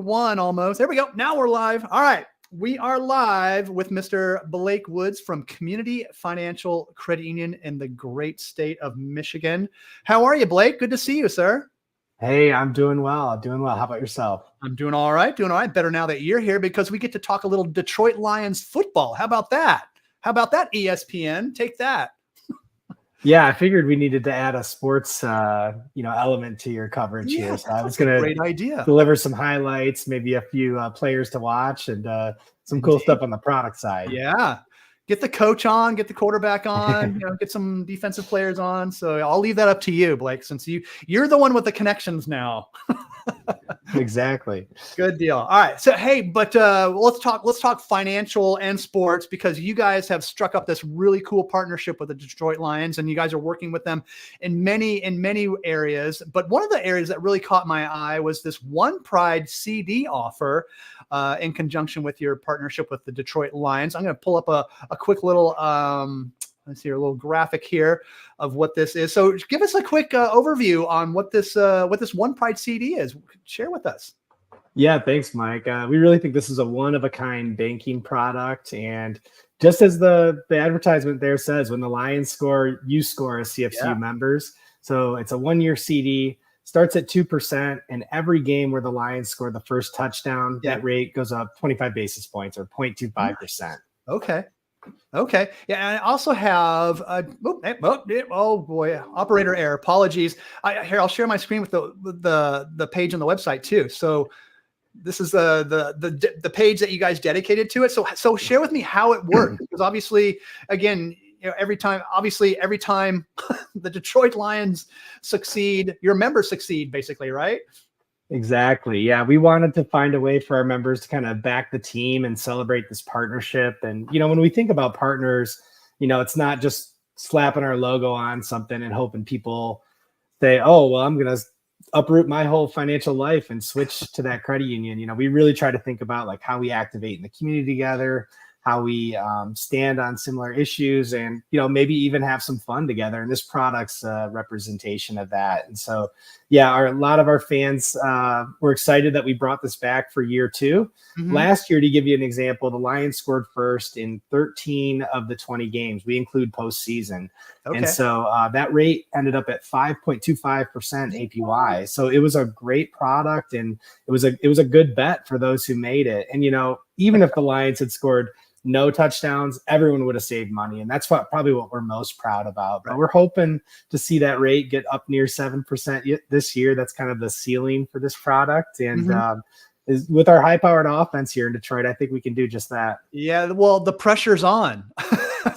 1 almost. There we go. Now we're live. All right. We are live with Mr. Blake Woods from Community Financial Credit Union in the great state of Michigan. How are you, Blake? Good to see you, sir. Hey, I'm doing well. How about yourself? I'm doing all right. Better now that you're here because we get to talk a little Detroit Lions football. How about that? ESPN? Take that. Yeah, I figured we needed to add a sports, element to your coverage here. So I was going to deliver some highlights, maybe a few players to watch, and some cool stuff on the product side. Yeah, get the coach on, get the quarterback on, get some defensive players on. So I'll leave that up to you, Blake, since you're the one with the connections now. Exactly. Good deal. All right. So, hey, but let's talk financial and sports, because you guys have struck up this really cool partnership with the Detroit Lions, and you guys are working with them in many areas. But one of the areas that really caught my eye was this One Pride CD offer in conjunction with your partnership with the Detroit Lions. I'm going to pull up a quick little let's see a little graphic here of what this is. So give us a quick overview on what this One Pride CD is. Share with us. Yeah, thanks, Mike. We really think this is a one-of-a-kind banking product. And just as the advertisement there says, when the Lions score, you score as CFCU members. So it's a one-year CD, starts at 2%, and every game where the Lions score the first touchdown, that rate goes up 25 basis points or 0.25%. Okay. Yeah. And I also have, oh boy, operator error. Apologies. Here, I'll share my screen with the page on the website too. So this is the page that you guys dedicated to it. So share with me how it works, because obviously, again, every time the Detroit Lions succeed, your members succeed, basically, right? Exactly. Yeah. We wanted to find a way for our members to kind of back the team and celebrate this partnership. And, when we think about partners, it's not just slapping our logo on something and hoping people say, oh, well, I'm going to uproot my whole financial life and switch to that credit union. We really try to think about like how we activate in the community together, how we stand on similar issues, and, maybe even have some fun together. And this product's a representation of that. And so, a lot of our fans were excited that we brought this back for year 2. Mm-hmm. Last year, to give you an example, the Lions scored first in 13 of the 20 games. We include postseason. Okay. And so that rate ended up at 5.25% APY. So it was a great product, and it was a good bet for those who made it. And, even if the Lions had scored no touchdowns, everyone would have saved money. And that's probably what we're most proud about. But we're hoping to see that rate get up near 7% this year. That's kind of the ceiling for this product. And with our high-powered offense here in Detroit, I think we can do just that. Yeah, well, the pressure's on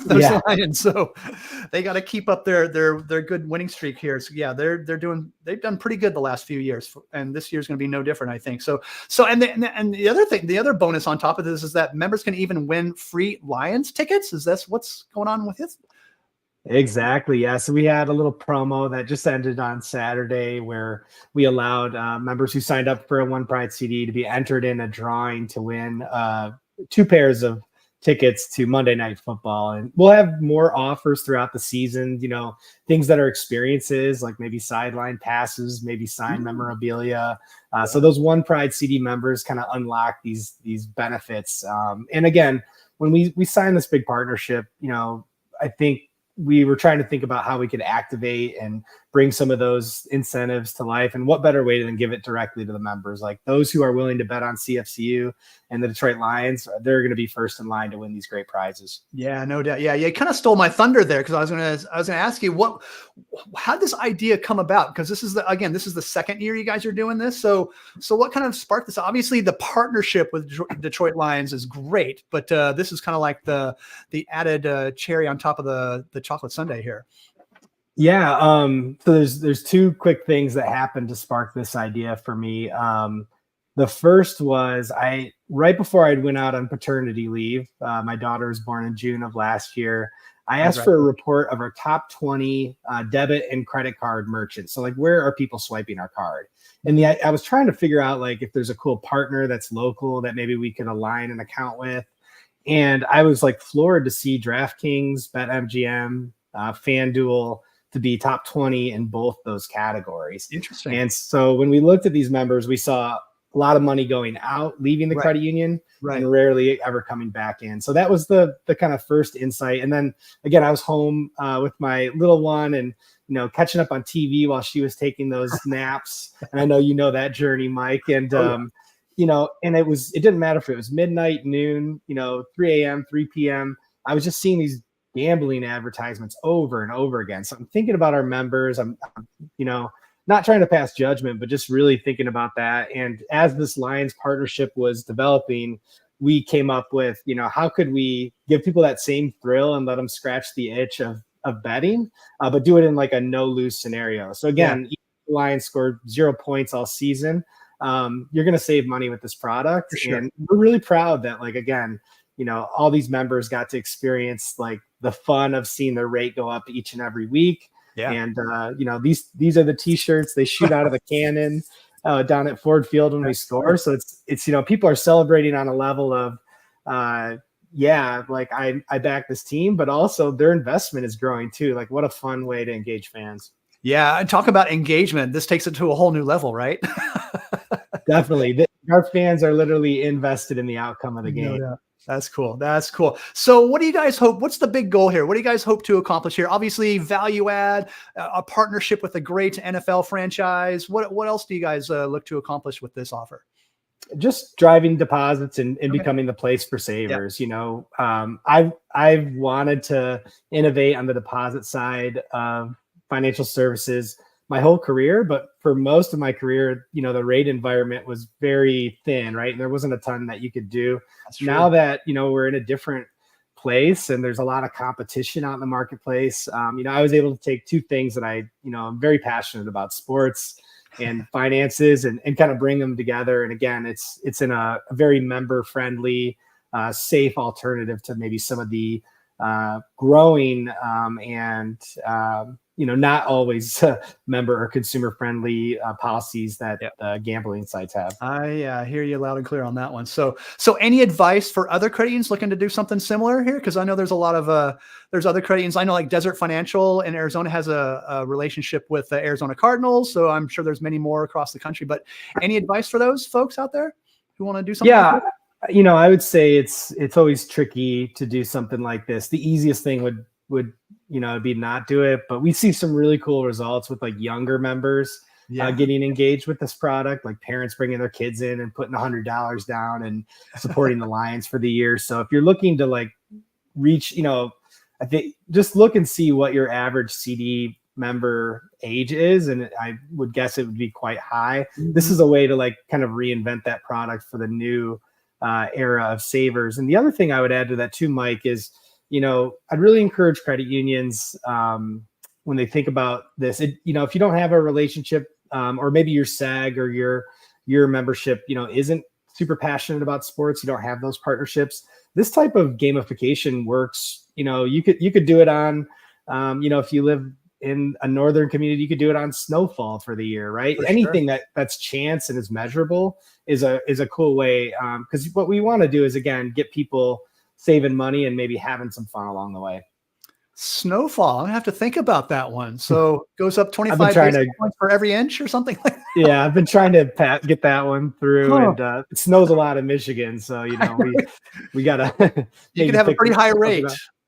those Lions, so they got to keep up their good winning streak here. So they've done pretty good the last few years, and this year's going to be no different, I think. So and the other thing, the other bonus on top of this is that members can even win free Lions tickets. Is this what's going on with this? Exactly. Yeah. So we had a little promo that just ended on Saturday where we allowed members who signed up for a One Pride CD to be entered in a drawing to win 2 pairs of tickets to Monday Night Football. And we'll have more offers throughout the season, things that are experiences, like maybe sideline passes, maybe signed memorabilia. So those One Pride CD members kind of unlock these benefits. And again, when we signed this big partnership, I think we were trying to think about how we could activate and bring some of those incentives to life. And what better way than give it directly to the members? Like those who are willing to bet on CFCU and the Detroit Lions, they're going to be first in line to win these great prizes. Yeah, no doubt. Yeah. You kind of stole my thunder there, because I was going to ask you how did this idea come about? Because this is the second year you guys are doing this. So what kind of sparked this? Obviously the partnership with Detroit Lions is great, but this is kind of like the added cherry on top of the chocolate sundae here. Yeah. So there's 2 quick things that happened to spark this idea for me. The first was right before I went out on paternity leave, my daughter was born in June of last year. I asked for a report of our top 20 debit and credit card merchants. So like, where are people swiping our card? And I was trying to figure out like if there's a cool partner that's local that maybe we could align an account with. And I was like floored to see DraftKings, BetMGM, FanDuel to be top 20 in both those categories. Interesting. And so when we looked at these members, we saw a lot of money going out, leaving the Right. credit union, Right. and rarely ever coming back in. So that was the kind of first insight. And then again, I was home with my little one, and catching up on TV while she was taking those naps. And I know that journey, Mike. And and it didn't matter if it was midnight, noon, 3 a.m., 3 p.m. I was just seeing these gambling advertisements over and over again. So I'm thinking about our members. I'm not trying to pass judgment, but just really thinking about that. And as this Lions partnership was developing, we came up with, how could we give people that same thrill and let them scratch the itch of betting, but do it in like a no lose scenario. So again, the Lions scored 0 points all season. You're going to save money with this product. For sure. And we're really proud that, like, again, all these members got to experience like the fun of seeing their rate go up each and every week. Yeah. And these are the t-shirts they shoot out of the cannon down at Ford Field when we score. So it's people are celebrating on a level of like I back this team, but also their investment is growing too. Like, what a fun way to engage fans. Yeah, and talk about engagement. This takes it to a whole new level, right? Definitely. Our fans are literally invested in the outcome of the game. No. That's cool. That's cool. So what do you guys hope? What's the big goal here? What do you guys hope to accomplish here? Obviously, value add, a partnership with a great NFL franchise. What else do you guys look to accomplish with this offer? Just driving deposits and becoming the place for savers. I've wanted to innovate on the deposit side of financial services my whole career, but for most of my career, the rate environment was very thin, right? And there wasn't a ton that you could do. Now that, we're in a different place and there's a lot of competition out in the marketplace, I was able to take two things that I'm very passionate about, sports and finances, and kind of bring them together. And again, it's in a very member friendly, safe alternative to maybe some of the growing and not always member or consumer friendly policies that gambling sites have. I hear you loud and clear on that one. So any advice for other credit unions looking to do something similar here? Because I know there's a lot of there's other credit unions. I know like Desert Financial in Arizona has a relationship with the Arizona Cardinals. So I'm sure there's many more across the country. But any advice for those folks out there who want to do something? Yeah. Like that? I would say it's always tricky to do something like this. The easiest thing would be not do it, but we see some really cool results with like younger members getting engaged with this product, like parents bringing their kids in and putting $100 down and supporting the Lions for the year. So if you're looking to like reach, I think just look and see what your average CD member age is, and I would guess it would be quite high. Mm-hmm. This is a way to like kind of reinvent that product for the new era of savers. And the other thing I would add to that too, Mike, is I'd really encourage credit unions when they think about this. If you don't have a relationship, or maybe your SAG or your membership, isn't super passionate about sports, you don't have those partnerships, this type of gamification works. You could do it on, if you live in a northern community, you could do it on snowfall for the year, right? For anything that's chance and is measurable is a cool way. Because what we want to do is, again, get people saving money and maybe having some fun along the way. Snowfall. I'm gonna have to think about that one. So goes up 25 basis points for every inch or something like that. Yeah, I've been trying to get that one through, and it snows a lot in Michigan, so we gotta. You could have a pretty high rate.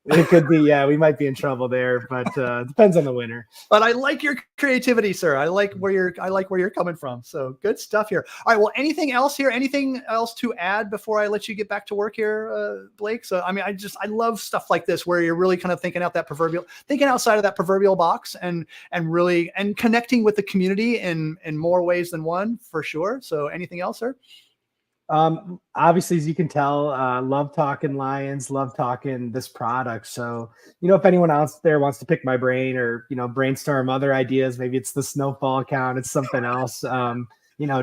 It could be, we might be in trouble there, but depends on the winner. But I like your creativity, sir. I like where you're coming from. So good stuff here. All right. Well, anything else here? Anything else to add before I let you get back to work here, Blake? So I mean, I love stuff like this where you're really kind of thinking outside of that proverbial box and really connecting with the community in more ways than one, for sure. So anything else, sir? Obviously, as you can tell, love talking Lions, love talking this product. So, if anyone else there wants to pick my brain or, brainstorm other ideas, maybe it's the snowfall account, it's something else,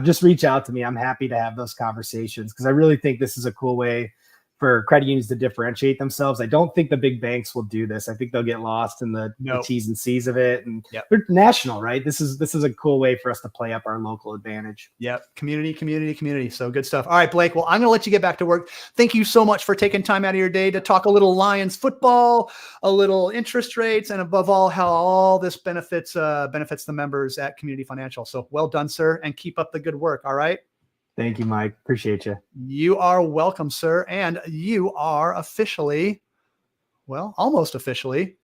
just reach out to me. I'm happy to have those conversations because I really think this is a cool way for credit unions to differentiate themselves. I don't think the big banks will do this. I think they'll get lost in the T's and C's of it. And they're national, right? This is a cool way for us to play up our local advantage. Yep. Community. So good stuff. All right, Blake. Well, I'm going to let you get back to work. Thank you so much for taking time out of your day to talk a little Lions football, a little interest rates, and above all, how all this benefits the members at Community Financial. So well done, sir. And keep up the good work. All right. Thank you, Mike. Appreciate you. You are welcome, sir. And you are officially, well, almost officially